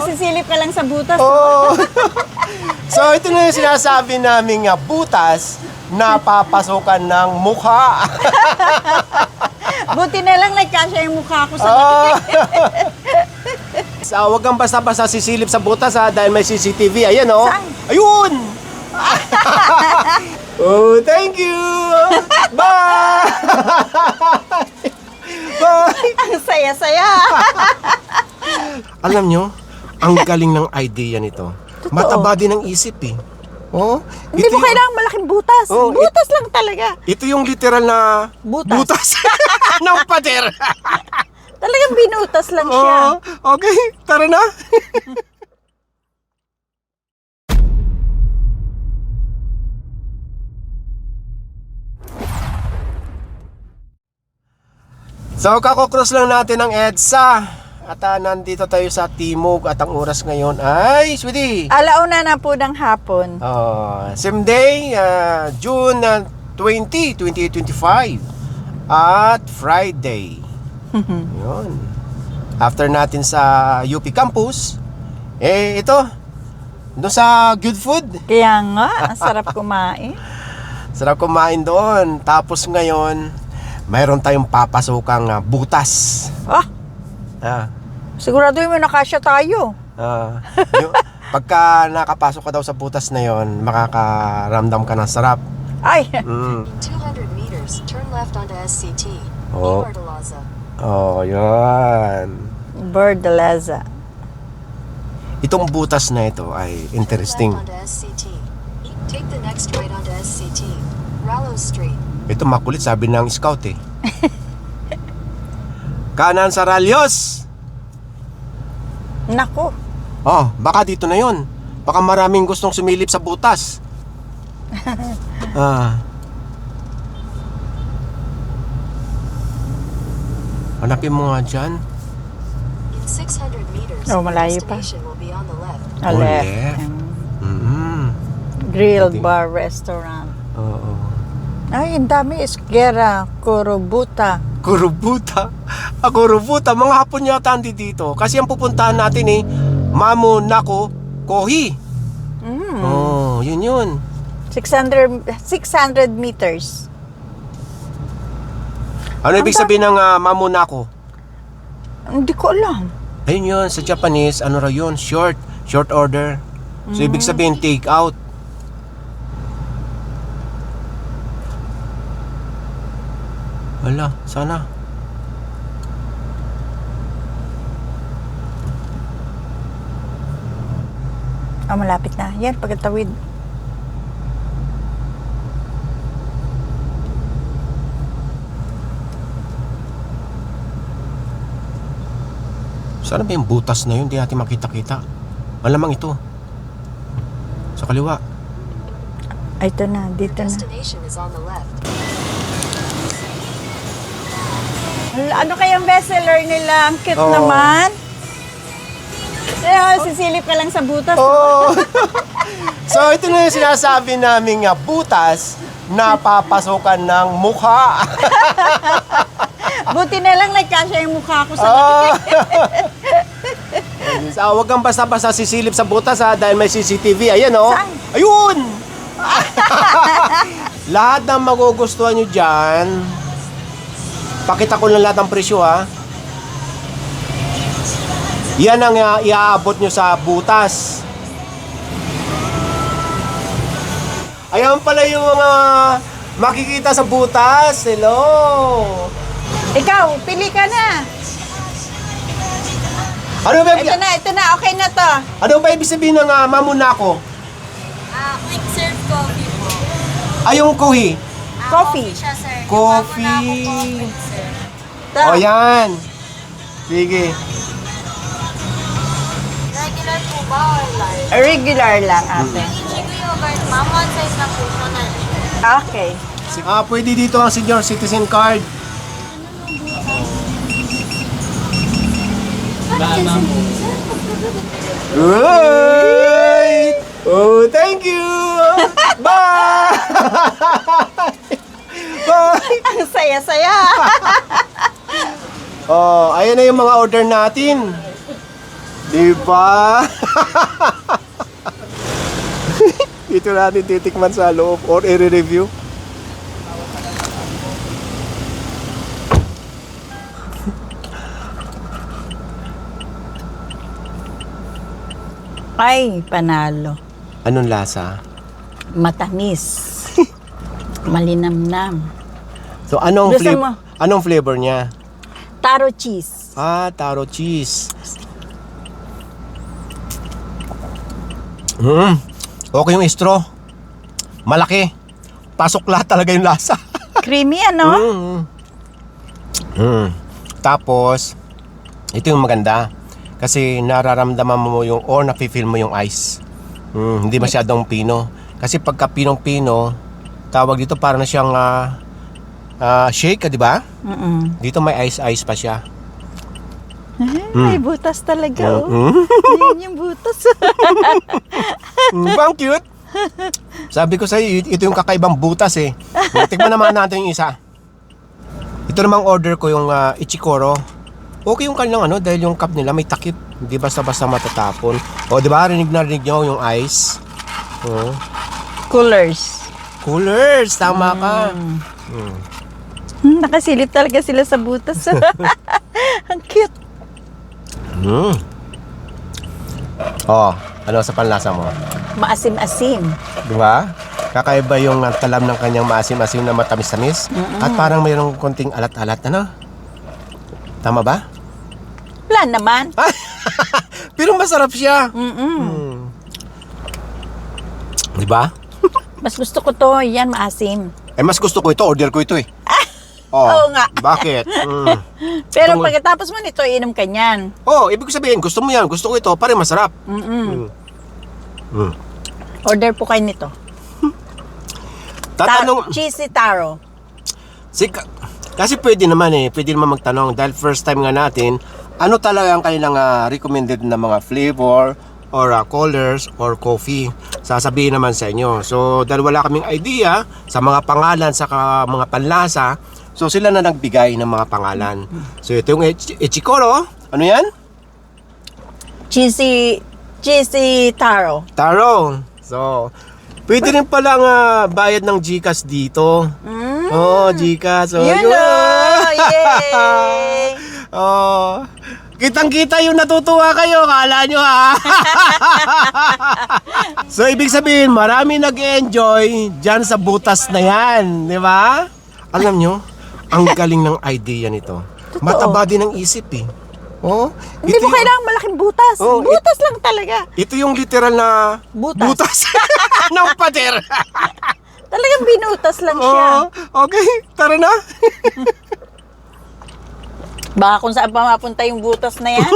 sisilip ka lang sa butas. Oo. So, ito na yung sinasabi naming butas na papasukan ng mukha. Buti na lang nagkasya yung mukha ko sa So, wag kang basta-basta sisilip sa butas dahil may CCTV. Ayan Saan? Ayun! Oh, thank you! Bye! Bye! Ang saya-saya. Alam nyo, ang galing ng idea nito. Totoo. Mataba din ang isip eh. Oh, Hindi mo kailangan malaking butas. Oh, Butas lang talaga. Ito yung literal na Butas. ng pader. Talagang binutas lang siya. Okay, tara na. So, kakocross lang natin ang EDSA. At nandito tayo sa Timog at ang oras ngayon ay, sweetie, Alauna na po ng hapon. same day, June 20, 2025 at Friday. Yun. After natin sa UP Campus, ito, doon sa Good Food. Kaya nga, ang sarap kumain. Sarap kumain doon. Tapos ngayon, mayroon tayong papasukang butas. Sigurado yung nakasya tayo. Pagka nakapasok ka daw sa butas na yon, makakaramdam ka ng sarap. Ay, 200 meters, turn left onto SCT. Oh. Bardalaza. Yan. Bardalaza. Itong butas na ito ay interesting. Left onto SCT. Take the next right onto SCT. Rallo Street. Ito makulit, sabi ng scout eh. Kanan sa Ralyos. Nako. Baka dito na yon. Baka maraming gustong sumilip sa butas. Hanapin mo nga dyan. In 600 meters, Oh, malayo pa. destination will be on the left. Left. Grilled Pati- bar restaurant. Oo. Ay, ang dami. Esguera, Kurubuta. Kurubuta. Kurubuta. Mga hapon yata andi dito. Kasi ang pupuntahan natin Mamu Nako Kohi. Yun. 600 meters. Ano ibig sabihin ng Mamu Nako? Hindi ko alam. Ayun yun. Sa Japanese, ano raw yun? Short order. So ibig sabihin take out. Wala, sana. Malapit na. Yan, pagkatawid. Sana ba yung butas na yun? Hindi natin makita-kita. Malamang ito. Sa kaliwa. Ay, ito na. Dito na. Destination is on the left. Ano kayang bestseller nila? Ang cute Oo. naman. Sisilip ka lang sa butas. So, ito na yung sinasabi naming butas na papasukan ng mukha. Buti na lang nagkasya yung mukha ko sa Wag kang basta-basta sisilip sa butas dahil may CCTV. Ayan Saan? Ayun! Lahat ng magugustuhan nyo dyan, pakita ko lang lahat ng presyo Yan ang iaabot nyo sa butas. Ayan pala yung mga makikita sa butas. Hello! Ikaw, pili ka na. Ano ba? Ito na. Okay na to. Ano ba ibig sabihin ng Mamu Nako? Quick serve coffee po. Yung Kohi. Coffee. Siya, sir. Coffee. Yung Mamu Nako po, quick serve. To. Yan. Sige. Regular po ba or large? Regular lang, ate. Ichigo yogurt, ma'am. One size na po siya na. Okay. Pwede dito ang senior citizen card. Right! Oh, thank you! Bye! Bye! Ang saya-saya. Ayan na yung mga order natin. Di ba? Ito natin titikman sa loob or i-review. Ay, panalo. Anong lasa? Matamis. Malinamnam. So anong Gusto mo? anong flavor niya? Taro cheese. Ah, taro cheese. Okay yung straw. Malaki. Pasok lahat talaga yung lasa. Creamy, ano? Tapos, ito yung maganda. Kasi nararamdaman mo yung or nafe-feel mo yung ice. Hindi masyadong pino. Kasi pagka pinong-pino, tawag dito para na siyang shake, di ba? Dito may ice pa siya. May butas talaga, oh. Yan yung butas. Bang cute. Sabi ko sa'yo, ito yung kakaibang butas eh. Tikman naman natin yung isa. Ito namang order ko yung Ichikoro. Okay yung kanilang dahil yung cup nila may takip. Hindi basta-basta matatapon. O di ba, rinig nyo yung ice. Coolers. Coolers, tama ka. Nakasilip talaga sila sa butas. Ang cute. Oh, ano sa panlasa mo? Maasim-asim. Di ba? Kakaiba yung talam ng kanyang maasim-asim na matamis-tamis. At parang mayroong konting alat-alat, ano? Tama ba? Wala naman. Pero masarap siya. Di ba? Mas gusto ko to. Yan, maasim. Mas gusto ko ito. Order ko ito eh. Oo nga. Bakit? Pero pagkatapos mo nito, inom ka niyan. Ibig sabihin, gusto mo yan. Gusto ko ito. Pare masarap. Order po kayo nito. Tatanong... Cheesy taro. Kasi pwede naman magtanong dahil first time nga natin, ano talaga ang kanilang recommended na mga flavor or colors or coffee. Sasabihin naman sa inyo. So dahil wala kaming idea sa mga pangalan sa mga panlasa, so sila na nagbigay ng mga pangalan. So ito yung Ichikoro. Ano yan? Cheesy taro. Taro. So pwede rin palang bayad ng GCash dito. GCash. Yun o! Yay! Kitang-kita yung natutuwa kayo, kala nyo ha. So ibig sabihin, marami nag-enjoy dyan sa butas na yan, di ba? Alam nyo, ang galing ng idea nito. Mataba din ang isip eh. Hindi mo kailangan malaking butas. Butas lang talaga. Ito yung literal na butas ng pader. Talagang binutas lang siya. Okay, tara na. Baka kung saan pa mapunta yung butas na yan.